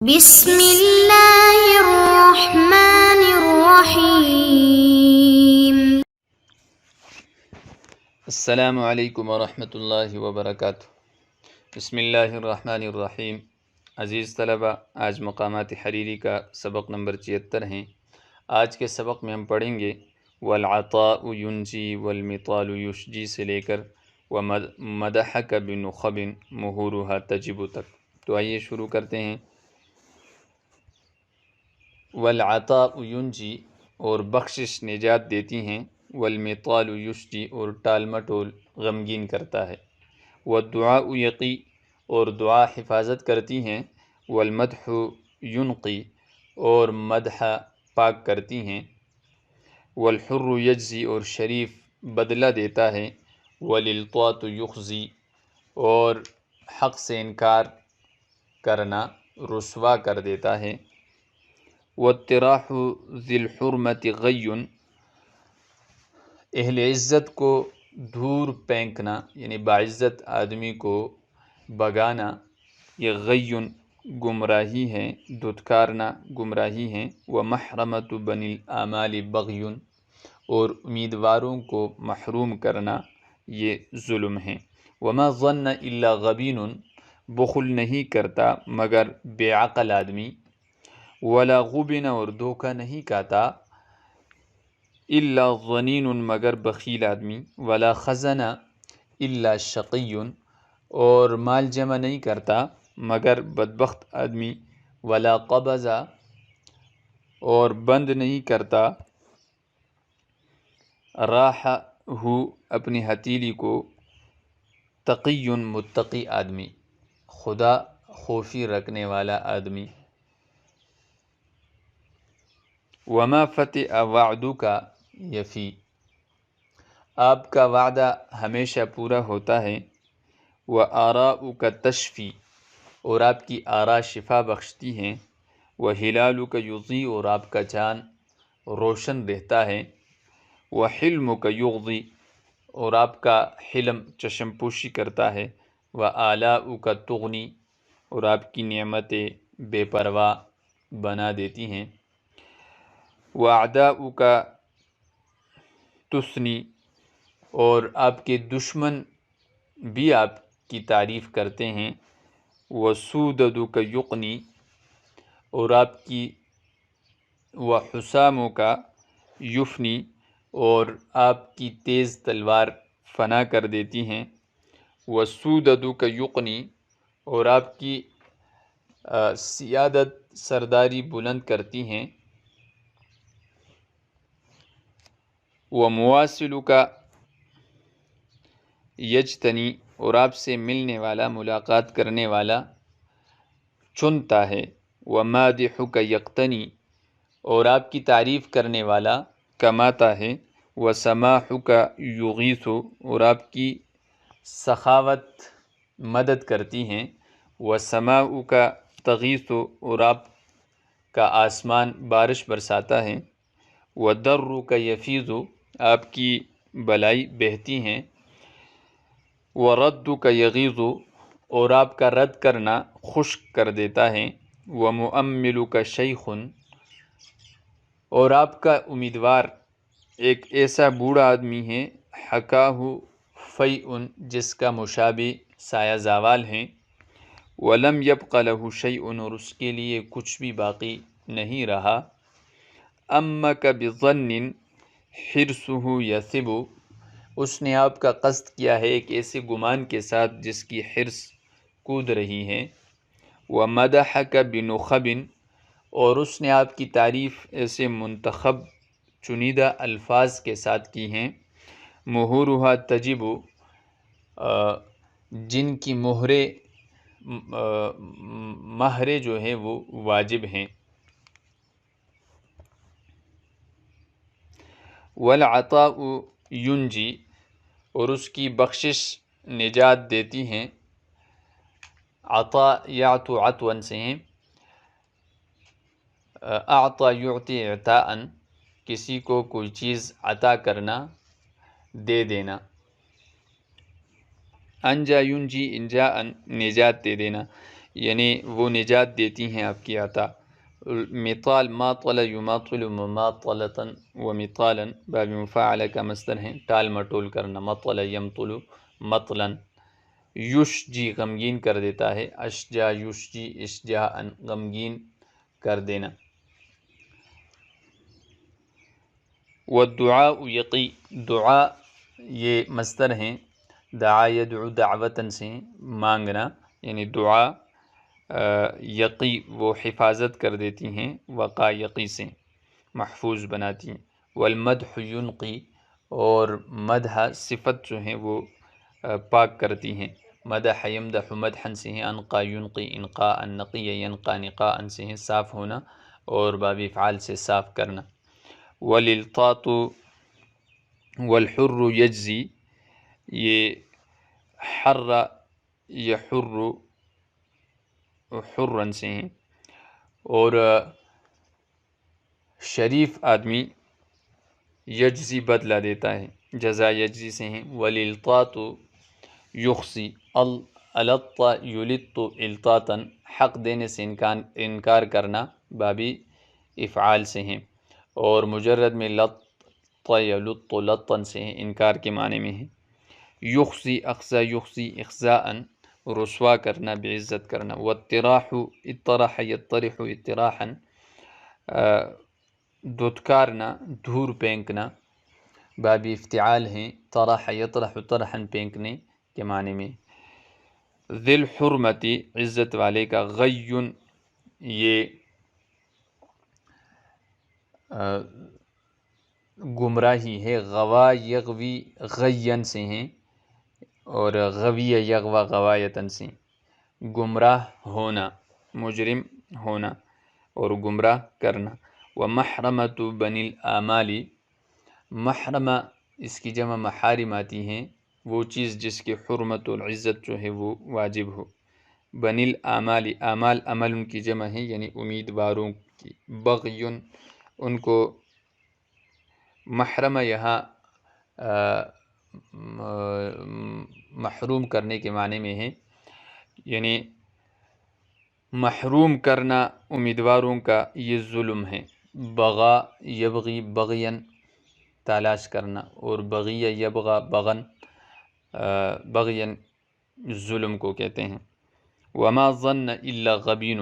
بسم اللہ الرحمن الرحیم۔ السلام علیکم ورحمۃ اللہ وبرکاتہ۔ بسم اللہ الرحمن الرحیم۔ عزیز طلبہ، آج مقامات حریری کا سبق نمبر 76 ہیں۔ آج کے سبق میں ہم پڑھیں گے والعطاء ینجی والمطال یشجی سے لے کر ومدحک بنخب مہورها تجب تک۔ تو آئیے شروع کرتے ہیں۔ والعطاء ینجی اور بخشش نجات دیتی ہیں، والمطال یشجی اور ٹال مٹول غمگین کرتا ہے، والدعاء یقی اور دعا حفاظت کرتی ہیں، والمدح ینقی اور مدح پاک کرتی ہیں، والحر یجزی اور شریف بدلہ دیتا ہے، والالطاط یخزی اور حق سے انکار کرنا رسوا کر دیتا ہے، واطراح ذی الحرمت غی اہل عزت کو دور پھینکنا یعنی باعزت آدمی کو بگانا، یہ غی گمراہی ہے، دھتکارنا گمراہی ہے، ومحرمت بنی الاعمال بغی اور امیدواروں کو محروم کرنا یہ ظلم ہے، وما ظن الا غبین بخل نہیں کرتا مگر بے عقل آدمی، ولا غبن اور دھوکہ نہیں کھاتا، الا ظنین مگر بخیل آدمی، ولا خزن الا شقی اور مال جمع نہیں کرتا مگر بدبخت آدمی، ولا قبض اور بند نہیں کرتا راحہ اپنی ہتھیلی کو، تقی متقی آدمی، خدا خوفی رکھنے والا آدمی، وما فتح وعدک یفی آپ کا وعدہ ہمیشہ پورا ہوتا ہے، وآراؤک تشفی اور آپ کی آراء شفا بخشتی ہیں، وہلالک یضیء اور آپ کا چاند روشن رہتا ہے، وحلمک یغضی اور آپ کا حلم چشم پوشی کرتا ہے، وآلاؤک تغنی اور آپ کی نعمتیں بے پرواہ بنا دیتی ہیں، وأعداؤک تثنی اور آپ کے دشمن بھی آپ کی تعریف کرتے ہیں، وسوددک یقنی اور آپ کی وحسامک یفنی اور آپ کی تیز تلوار فنا کر دیتی ہیں، وسوددک یقنی اور آپ کی سیادت سرداری بلند کرتی ہیں، ومواصلک یجتنی اور آپ سے ملنے والا ملاقات کرنے والا چنتا ہے، ومادحک یقتنی اور آپ کی تعریف کرنے والا کماتا ہے، وسماحک یغیث اور آپ کی سخاوت مدد کرتی ہیں، وسماؤک تغیث اور آپ کا آسمان بارش برساتا ہے، ودرک یفیض آپ کی بلائی بہتی ہیں، وردک یغیظ اور آپ کا رد کرنا خشک کر دیتا ہے، ومؤملک شیخ اور آپ کا امیدوار ایک ایسا بوڑھا آدمی ہے، حکاہ فیء جس کا مشابہ سایہ زوال ہیں، ولم یبق لہ شیء اور اس کے لیے کچھ بھی باقی نہیں رہا، امک بظن حرصہ یثب اس نے آپ کا قصد کیا ہے ایک ایسے گمان کے ساتھ جس کی حرص کود رہی ہے، ومدحک بنخب اور اس نے آپ کی تعریف ایسے منتخب چنیدہ الفاظ کے ساتھ کی ہیں، مہورها تجب جن کی مہریں جو ہیں وہ واجب ہیں، والعطاء ینجی اور اس کی بخشش نجات دیتی ہیں، عطا یعطو عطوا سے ہیں، اعطا یعطی عطاء کسی کو کوئی چیز عطا کرنا دے دینا، انجا ینجی انجاء نجات دے دینا، یعنی وہ نجات دیتی ہیں آپ کی عطا. مثال ماطل یماطل مماطلتا و مثالا باب مفاعلہ کا مصدر ہیں ٹال مٹول کرنا. مطل یمطل مطلا. یشجی غمگین کر دیتا ہے. اشجا یشجی اشجاء غمگین کر دینا. والدعاء یقی دعا یہ مصدر ہیں دعا یدعو دعوتاً سے مانگنا یعنی دعا. یقی وہ حفاظت کر دیتی ہیں وقا یقی سے محفوظ بناتی ہیں. والمدح ینقی اور مدح صفت جو ہیں وہ پاک کرتی ہیں. مدح یمدح مدحن سے ہیں. انقا ینقی انقاء. نقی ینقا نقاء سے ہیں صاف ہونا اور باب افعال سے صاف کرنا. والالطاط والحر یجزی یہ حر یحر حرن سے ہیں اور شریف آدمی یجزی بدلہ دیتا ہے. جزا یجزی سے ہیں. والالطاط یخسی الط یلط الطاطا حق دینے سے انکار کرنا بابی افعال سے ہیں اور مجرد میں لط یلط لطن سے ہیں انکار کے معنی میں ہیں. یخسی اخزا یخزی اخزاء رسوا کرنا بعزت کرنا. واطراح اطرح یطرح اطراحا دھتکارنا دھور پھینکنا باب افتعال ہیں. طرح یطرح طرحا پھینکنے کے معنی میں. ذی الحرمتی عزت والے کا. غیٌ یہ گمراہی ہے. غوا یغوی غین سے ہیں اور غوی یغوا غوایتن سے. گمراہ ہونا مجرم ہونا اور گمراہ کرنا. ومحرمۃ بنی الآمال محرمہ اس کی جمع محارم آتی ہیں وہ چیز جس کی حرمت اور عزت جو ہے وہ واجب ہو. بنی الآمال آمال عمل ان کی جمع ہے یعنی امیدواروں کی. بغی ان کو محرمہ یہاں محروم کرنے کے معنی میں ہے یعنی محروم کرنا امیدواروں کا یہ ظلم ہے. بغا یبغی بغین تلاش کرنا اور بغی یبغا بغن بغین ظلم کو کہتے ہیں. وما ظن الا غبین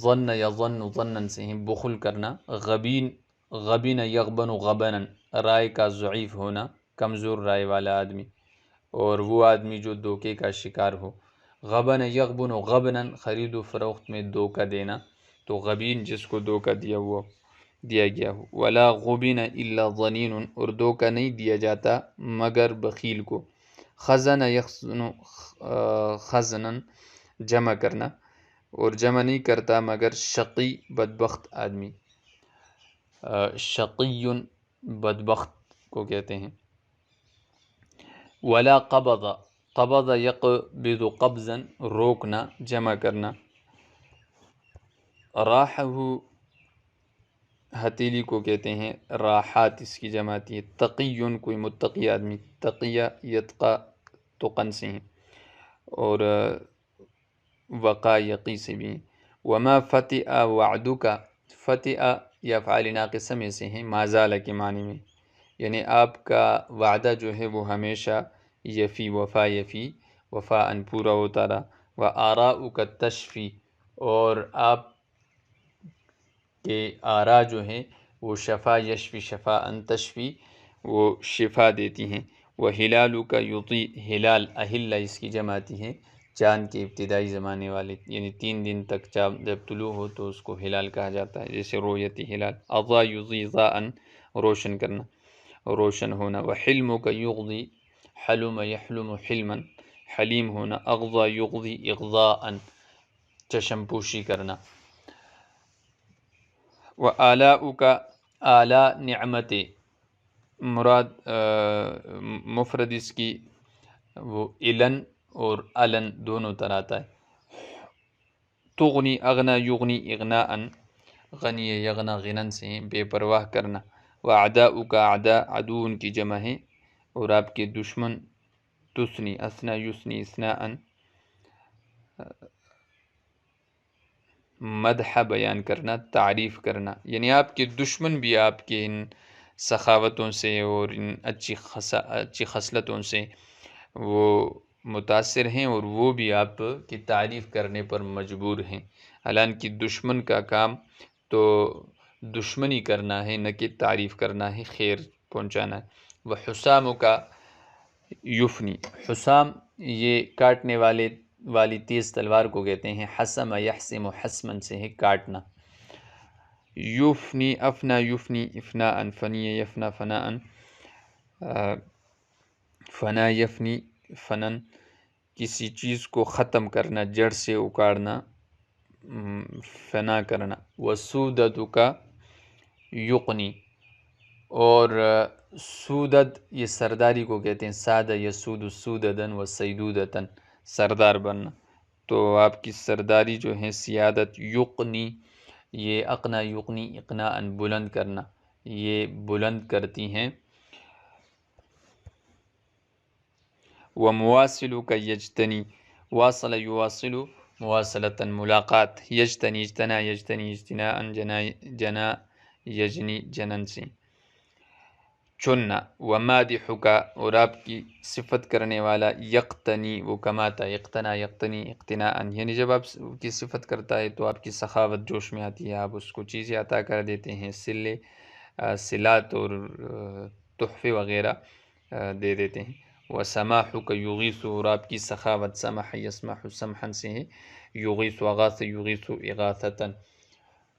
ظن یظن ظنن سے ہیں بخل کرنا. غبین غبن یغبن غبنا رائے کا ضعیف ہونا کمزور رائے والا آدمی اور وہ آدمی جو دھوکے کا شکار ہو. غبن یغبن غبنا خرید و فروخت میں دھوکہ دینا تو غبین جس کو دھوکہ دیا گیا ہو. ولا غبن الا ظنین اور دھوکہ نہیں دیا جاتا مگر بخیل کو. خزن یخزن خزنا جمع کرنا اور جمع نہیں کرتا مگر شقی بدبخت آدمی. شقی بدبخت کو کہتے ہیں. ولا قبض قبض یقبض قبضا روکنا جمع کرنا. راحہ ہتیلی کو کہتے ہیں. راحات اس کی جمع آتی ہے. تقی کوئی متقی آدمی. تقیہ یتقا تقن سے ہیں اور وقا یقی سے بھی ہیں. وما فتح وعدک فتح یا فعال ناقصہ میں سے ہیں مازال کے معنی میں یعنی آپ کا وعدہ جو ہے وہ ہمیشہ یفی وفا ان پورا ہوتا رہا. وآراؤک تشفی اور آپ کے آرا جو ہیں وہ شفا یشفی شفا ان تشفی وہ شفا دیتی ہیں. وہلالک یطی ہلال اہل اس کی جمع آتی ہے چاند کے ابتدائی زمانے والے یعنی 3 دن تک جب طلوع ہو تو اس کو ہلال کہا جاتا ہے جیسے رویتی ہلال. اضا یضی ضاء روشن کرنا روشن ہونا. وحلمک یغضی حلم یحلم حلما حلیم ہونا. اغضا یغضی اغضاء چشم پوشی کرنا. وآلاؤک آلاء نعمت مراد مفرد اس کی وہ الن اور الن دونوں طرح آتا ہے. تغنی اغنا یغنی اغناء غنی یغنا غنن سے ہیں بے پرواہ کرنا. واعداؤک اعداء عدو ان کی جمع ہے اور آپ کے دشمن تثنی اسنا یثنی اثناء مدح بیان کرنا، تعریف کرنا، یعنی آپ کے دشمن بھی آپ کے ان سخاوتوں سے اور ان اچھی خصلتوں سے وہ متاثر ہیں، اور وہ بھی آپ کی تعریف کرنے پر مجبور ہیں۔ حالانکہ دشمن کا کام تو دشمنی کرنا ہے، نہ کہ تعریف کرنا ہے، خیر پہنچانا ہے۔ وہ حسام کا یفنی، حسام یہ کاٹنے والی تیز تلوار کو کہتے ہیں۔ حسم یحسم حسمن سے ہے کاٹنا۔ یفنی، افنا یفنی افناء، فنی یفنا فناء، فنا یفنی فنن، کسی چیز کو ختم کرنا، جڑ سے اکاڑنا، فنا کرنا۔ وسودت کا یقنی، اور سودد یہ سرداری کو کہتے ہیں۔ سادہ یسود سوددن و سیدودتن، سردار بننا۔ تو آپ کی سرداری جو ہے سیادت، یقنی یہ اقنا یقنی اقناء بلند کرنا، یہ بلند کرتی ہیں۔ ومواصل کا یجتنی، واصل یواصل مواصلتاً ملاقات، یجتنی اجتنا یجتنی اجتناء، جنا یجنی جنن سے چننا۔ ومادح کا، اور آپ کی صفت کرنے والا، یقتنی وہ کماتا، یقتنا یقتنی اقتناء، یعنی جب آپ کی صفت کرتا ہے تو آپ کی سخاوت جوش میں آتی ہے، آپ اس کو چیزیں عطا کر دیتے ہیں، صلات اور تحفے وغیرہ دے دیتے ہیں۔ وسماح کا یغیث، اور آپ کی سخاوت، سمح یسمح سمحن سے ہے، یغیث اغاث یغیث اغاثتاً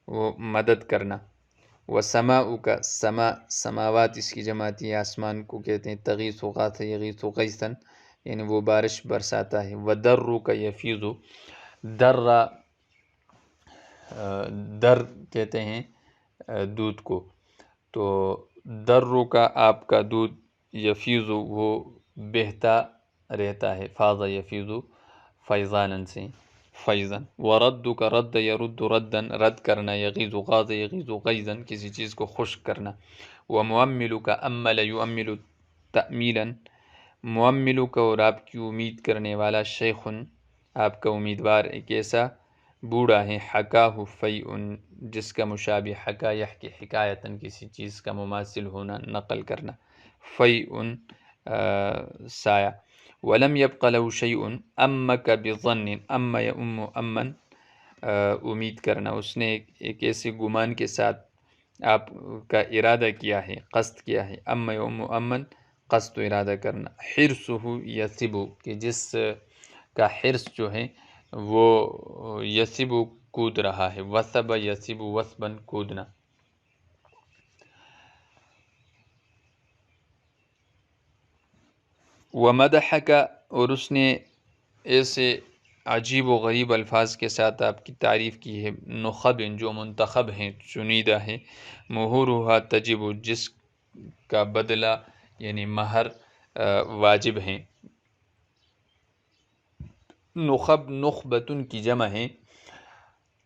وہ مدد کرنا۔ وسماء کا سماوات اس کی جماعت ہے، آسمان کو کہتے ہیں۔ تغیث غاث یغیث غیثاً، یعنی وہ بارش برساتا ہے۔ ودر کا یفیض، در کہتے ہیں دودھ کو، تو در کا آپ کا دودھ، یفیض وہ بہتا رہتا ہے، فاض یفیض فیضانن سے فیضاً۔ ورد کا رد یرد ردن، رد کرنا، یغیظ غاظ یغیظ غیظاً کسی چیز کو خشک کرنا۔ ومؤمل کا امل یؤمل تأمیلاً، مؤمل کا اور آپ کی امید کرنے والا، شیخ آپ کا امیدوار ایک ایسا بوڑھا ہے، حکاہ فیء جس کا مشابہ، حکا یحکی حکایتاً کسی چیز کا مماثل ہونا، نقل کرنا، فیء سایہ۔ ولم يبق له شيء امک بظن، ام یؤم امن امید کرنا، اس نے ایک ایسے گمان کے ساتھ آپ کا ارادہ کیا ہے، قصد کیا ہے، ام یؤم امن قصد و ارادہ کرنا۔ حرصہ یثب، کہ جس کا حرص جو ہے وہ یثب کود رہا ہے، وثب یثب وثبا کودنا۔ ومدح کا، اور اس نے ایسے عجیب و غریب الفاظ کے ساتھ آپ کی تعریف کی ہے، نخب جو منتخب ہیں، چنیدہ ہیں، مہورها تجب جس کا بدلہ یعنی مہر واجب ہیں۔ نخب نخبتن کی جمع ہے،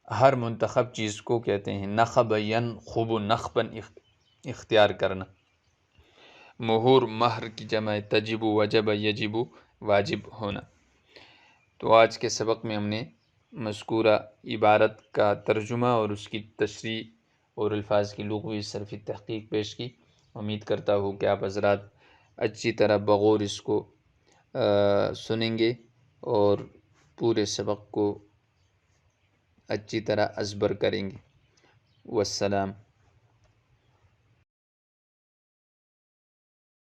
ہر منتخب چیز کو کہتے ہیں نخب، ینخب نخبا اختیار کرنا۔ مہور مہر کی جمع ہے، تجب وجب یجب واجب ہونا۔ تو آج کے سبق میں ہم نے مذکورہ عبارت کا ترجمہ اور اس کی تشریح اور الفاظ کی لغوی صرفی تحقیق پیش کی۔ امید کرتا ہوں کہ آپ حضرات اچھی طرح بغور اس کو سنیں گے اور پورے سبق کو اچھی طرح ازبر کریں گے۔ والسلام۔